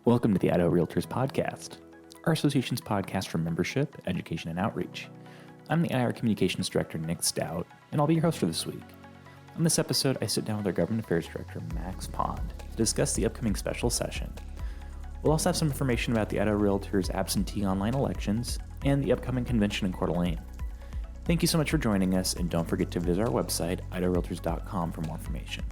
Welcome to the Idaho REALTORS Podcast, our association's podcast for membership, education, and outreach. I'm the IR Communications Director, Nick Stout, and I'll be your host for this week. On this episode, I sit down with our Government Affairs Director, Max Pond, to discuss the upcoming special session. We'll also have some information about the Idaho REALTORS absentee online elections and the upcoming convention in Coeur d'Alene. Thank you so much for joining us, and don't forget to visit our website, idahorealtors.com, for more information.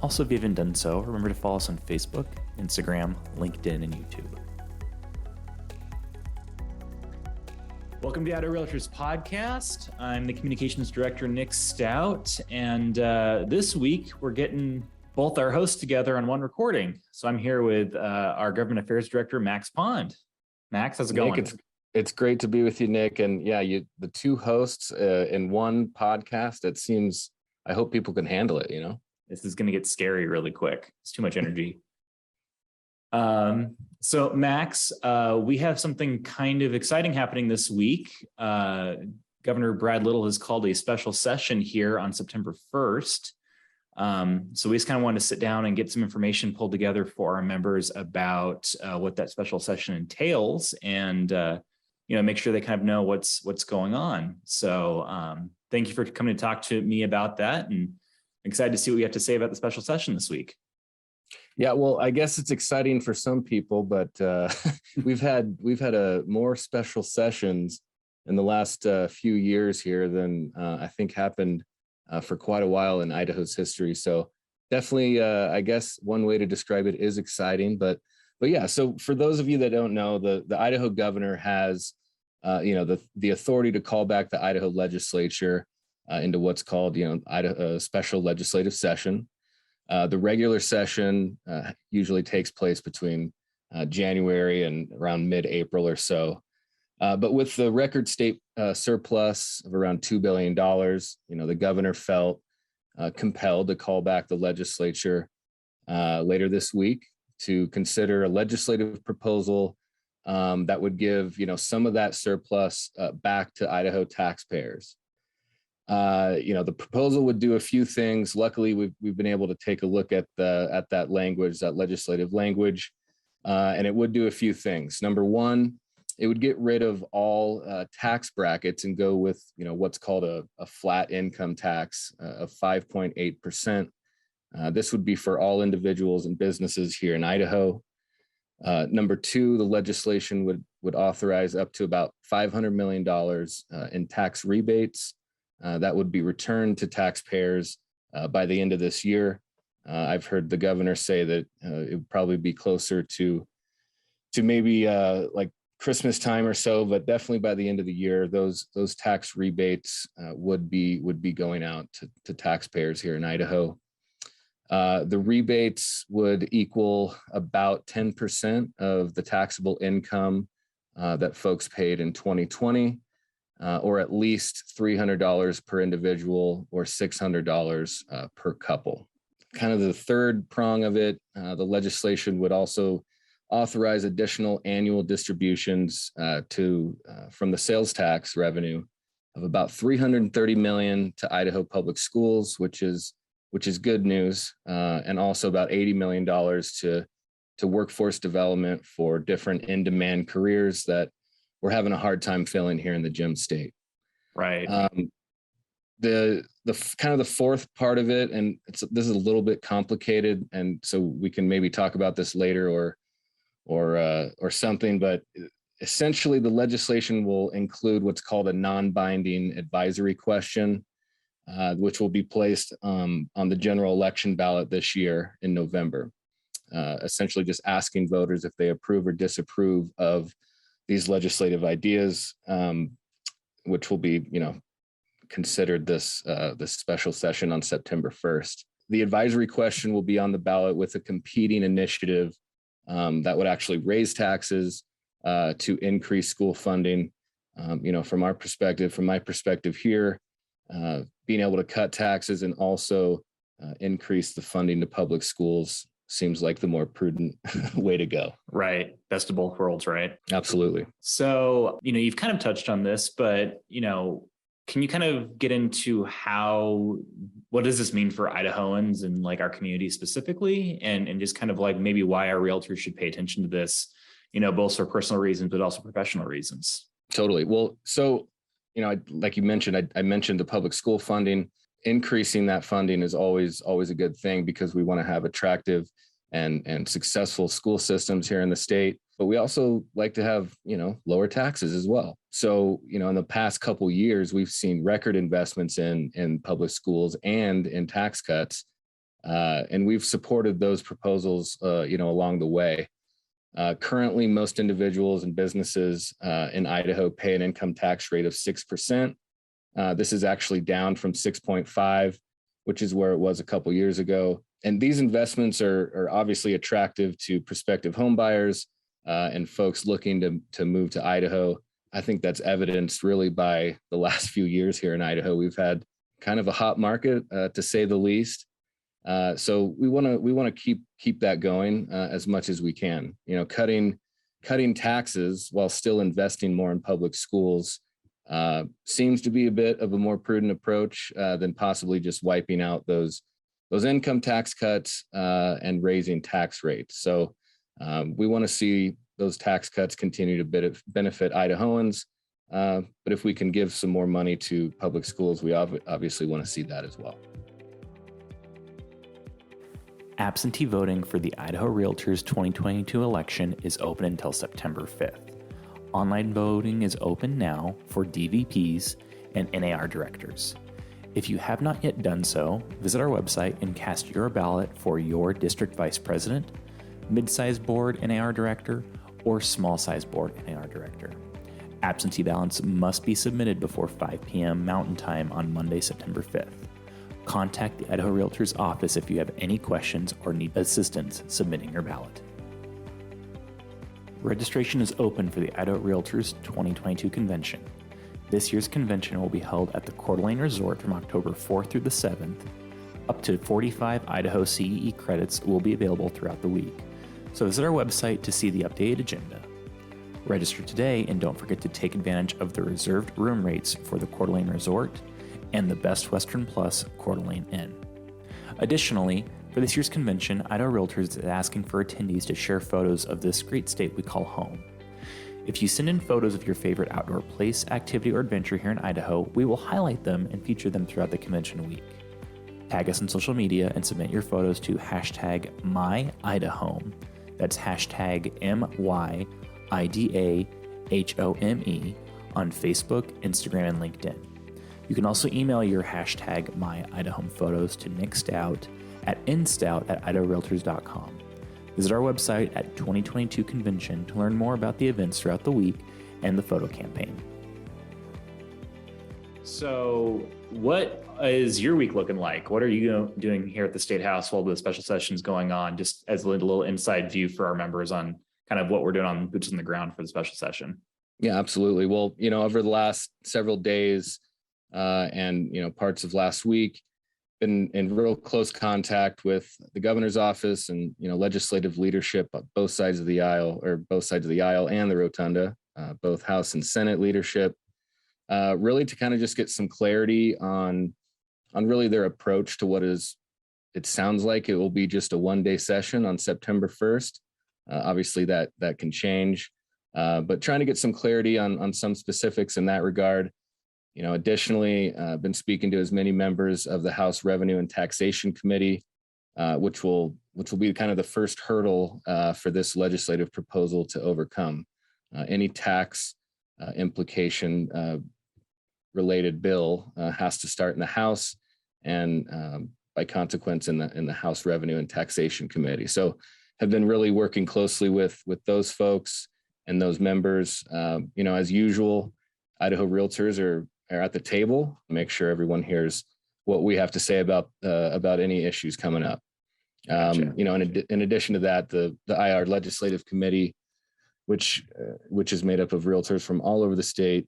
Also, if you haven't done so, remember to follow us on Facebook, Instagram, LinkedIn, and YouTube. Welcome to the Idaho REALTORS Podcast. I'm the Communications Director, Nick Stout, and this week we're getting both our hosts together on one recording. So I'm here with our Government Affairs Director, Max Pond. Max, how's it going? Nick, it's great to be with you, Nick. And yeah, the two hosts in one podcast, it seems, I hope people can handle it, you know? This is going to get scary really quick. It's too much energy. So Max, we have something kind of exciting happening this week. Governor Brad Little has called a special session here on September 1st. So we just kind of wanted to sit down and get some information pulled together for our members about what that special session entails and, make sure they kind of know what's going on. So thank you for coming to talk to me about that, and excited to see what you have to say about the special session this week. Yeah, well, I guess it's exciting for some people, but we've had more special sessions in the last few years here than I think happened for quite a while in Idaho's history. So definitely, I guess one way to describe it is exciting. But yeah, so for those of you that don't know, the Idaho governor has the authority to call back the Idaho legislature into what's called, Idaho special legislative session. The regular session usually takes place between January and around mid-April or so. But with the record state surplus of around $2 billion, the governor felt compelled to call back the legislature later this week to consider a legislative proposal that would give, some of that surplus back to Idaho taxpayers. The proposal would do a few things. Luckily, we've been able to take a look at that language, that legislative language, and it would do a few things. Number one, it would get rid of all tax brackets and go with what's called a flat income tax of 5.8%. This would be for all individuals and businesses here in Idaho. Number two, the legislation would authorize up to about $500 million in tax rebates. That would be returned to taxpayers by the end of this year. I've heard the governor say that it would probably be closer to maybe like Christmas time or so, but definitely by the end of the year, those tax rebates would be going out to taxpayers here in Idaho. The rebates would equal about 10% of the taxable income that folks paid in 2020. Or at least $300 per individual or $600 per couple. Kind of the third prong of it, the legislation would also authorize additional annual distributions from the sales tax revenue of about $330 million to Idaho public schools, which is good news, and also about $80 million to workforce development for different in-demand careers that we're having a hard time filling here in the gem state. Right. The kind of the fourth part of it, and this is a little bit complicated, and so we can maybe talk about this later or something. But essentially, the legislation will include what's called a non-binding advisory question, which will be placed on the general election ballot this year in November. Essentially, just asking voters if they approve or disapprove of these legislative ideas, which will be, considered this special session on September 1st. The advisory question will be on the ballot with a competing initiative that would actually raise taxes to increase school funding. From my perspective here, being able to cut taxes and also increase the funding to public schools seems like the more prudent way to go. Right. Best of both worlds, right? Absolutely. So, you've kind of touched on this, but, Can you kind of get into what does this mean for Idahoans and like our community specifically, and just kind of like maybe why our realtors should pay attention to this, both for personal reasons, but also professional reasons? Totally. Well, so, like you mentioned, I mentioned the public school funding. Increasing that funding is always a good thing because we want to have attractive and successful school systems here in the state. But we also like to have, lower taxes as well. So, in the past couple years, we've seen record investments in public schools and in tax cuts. And we've supported those proposals, along the way. Currently, most individuals and businesses in Idaho pay an income tax rate of 6%. This is actually down from 6.5, which is where it was a couple years ago. And these investments are obviously attractive to prospective home buyers and folks looking to move to Idaho. I think that's evidenced really by the last few years here in Idaho. We've had kind of a hot market, to say the least. So we want to keep that going as much as we can. Cutting taxes while still investing more in public schools seems to be a bit of a more prudent approach than possibly just wiping out those income tax cuts and raising tax rates. So we want to see those tax cuts continue to benefit Idahoans. But if we can give some more money to public schools, we obviously want to see that as well. Absentee voting for the Idaho Realtors 2022 election is open until September 5th. Online voting is open now for DVPs and NAR directors. If you have not yet done so, visit our website and cast your ballot for your district vice president, mid-size board NAR director, or small-size board NAR director. Absentee ballots must be submitted before 5 p.m. Mountain Time on Monday, September 5th. Contact the Idaho Realtors office if you have any questions or need assistance submitting your ballot. Registration is open for the Idaho Realtors 2022 Convention. This year's convention will be held at the Coeur Resort from October 4th through the 7th. Up to 45 Idaho CEE credits will be available throughout the week, so visit our website to see the updated agenda. Register today and don't forget to take advantage of the reserved room rates for the Coeur d'Alene Resort and the Best Western Plus Coeur d'Alene Inn. Additionally, for this year's convention, Idaho Realtors is asking for attendees to share photos of this great state we call home. If you send in photos of your favorite outdoor place, activity, or adventure here in Idaho, we will highlight them and feature them throughout the convention week. Tag us on social media and submit your photos to hashtag MyIdahome. That's hashtag MyIdahome on Facebook, Instagram, and LinkedIn. You can also email your hashtag MyIdahome photos to Nick Stout at nstout@idahorealtors.com. Visit our website at 2022 Convention to learn more about the events throughout the week and the photo campaign. So what is your week looking like? What are you doing here at the State House while the special session is going on, just as a little inside view for our members on kind of what we're doing on boots on the ground for the special session? Yeah, absolutely. Well, over the last several days and, parts of last week, been in real close contact with the governor's office and, legislative leadership on both sides of the aisle and the rotunda, both House and Senate leadership, really to kind of just get some clarity on really their approach to it sounds like it will be just a one-day session on September 1st. Obviously that can change, but trying to get some clarity on some specifics in that regard. Additionally, I've been speaking to as many members of the House Revenue and Taxation Committee, which will be kind of the first hurdle for this legislative proposal to overcome. Any tax implication related bill has to start in the House and by consequence in the House Revenue and Taxation Committee. So have been really working closely with those folks and those members. As usual, Idaho Realtors are at the table, make sure everyone hears what we have to say about any issues coming up. Gotcha. In addition to that, the IR Legislative Committee, which is made up of realtors from all over the state,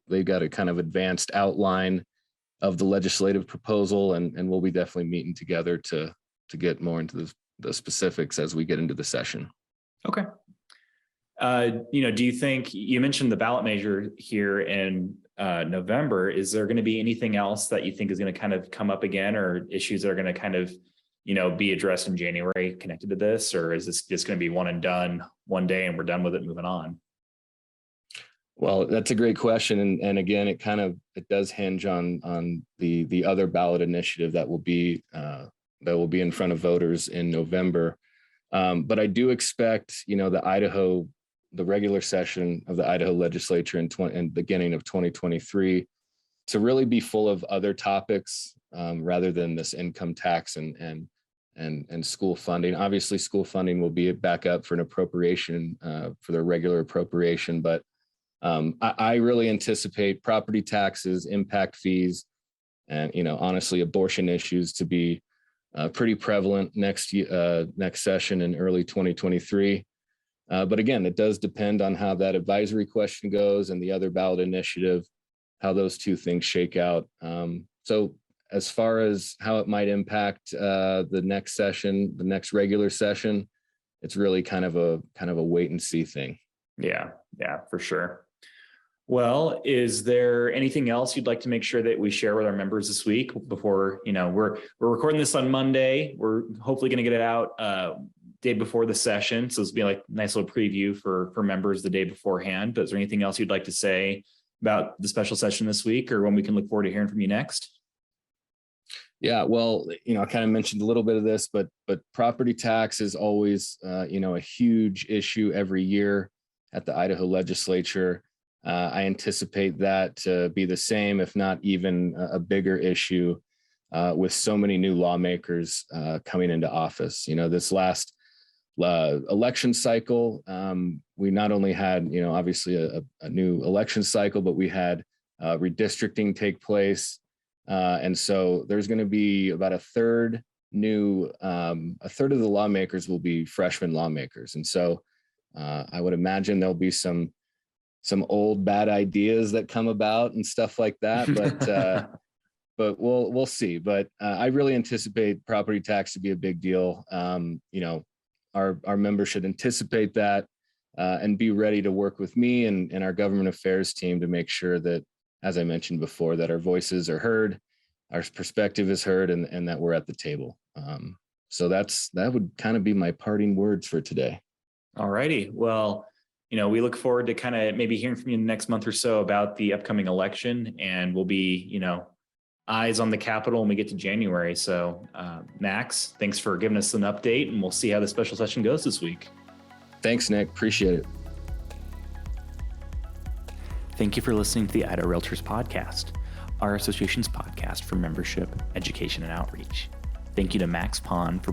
they've got a kind of advanced outline of the legislative proposal, and we'll be definitely meeting together to get more into the specifics as we get into the session. Okay. Do you think, you mentioned the ballot measure here, and November, is there going to be anything else that you think is going to kind of come up again, or issues that are going to kind of, be addressed in January connected to this? Or is this just going to be one and done one day and we're done with it, moving on? Well, that's a great question. And again, it does hinge on the other ballot initiative that will be in front of voters in November. But I do expect, the regular session of the Idaho legislature in beginning of 2023 to really be full of other topics rather than this income tax and school funding. Obviously, school funding will be back up for an appropriation for their regular appropriation, but I really anticipate property taxes, impact fees, and honestly, abortion issues to be pretty prevalent next session in early 2023. But again, it does depend on how that advisory question goes and the other ballot initiative, how those two things shake out. So as far as how it might impact the next session, the next regular session, it's really kind of a wait and see thing. Yeah, for sure. Well, is there anything else you'd like to make sure that we share with our members this week before, we're recording this on Monday. We're hopefully going to get it out day before the session. So it's be like a nice little preview for members the day beforehand. But is there anything else you'd like to say about the special session this week, or when we can look forward to hearing from you next? Yeah, well, I kind of mentioned a little bit of this, but property tax is always, a huge issue every year at the Idaho legislature. I anticipate that to be the same, if not even a bigger issue with so many new lawmakers coming into office. This last election cycle, we not only had, obviously a new election cycle, but we had redistricting take place. And so there's going to be about a third of the lawmakers will be freshman lawmakers. And so I would imagine there'll be some old bad ideas that come about and stuff like that, but we'll see. But I really anticipate property tax to be a big deal. Our members should anticipate that and be ready to work with me and our government affairs team to make sure that, as I mentioned before, that our voices are heard, our perspective is heard, and that we're at the table. So that would kind of be my parting words for today. All righty. Well, we look forward to kind of maybe hearing from you in the next month or so about the upcoming election, and we'll be, eyes on the Capitol when we get to January. So, Max, thanks for giving us an update, and we'll see how the special session goes this week. Thanks, Nick. Appreciate it. Thank you for listening to the Idaho REALTORS podcast, our association's podcast for membership, education, and outreach. Thank you to Max Pond for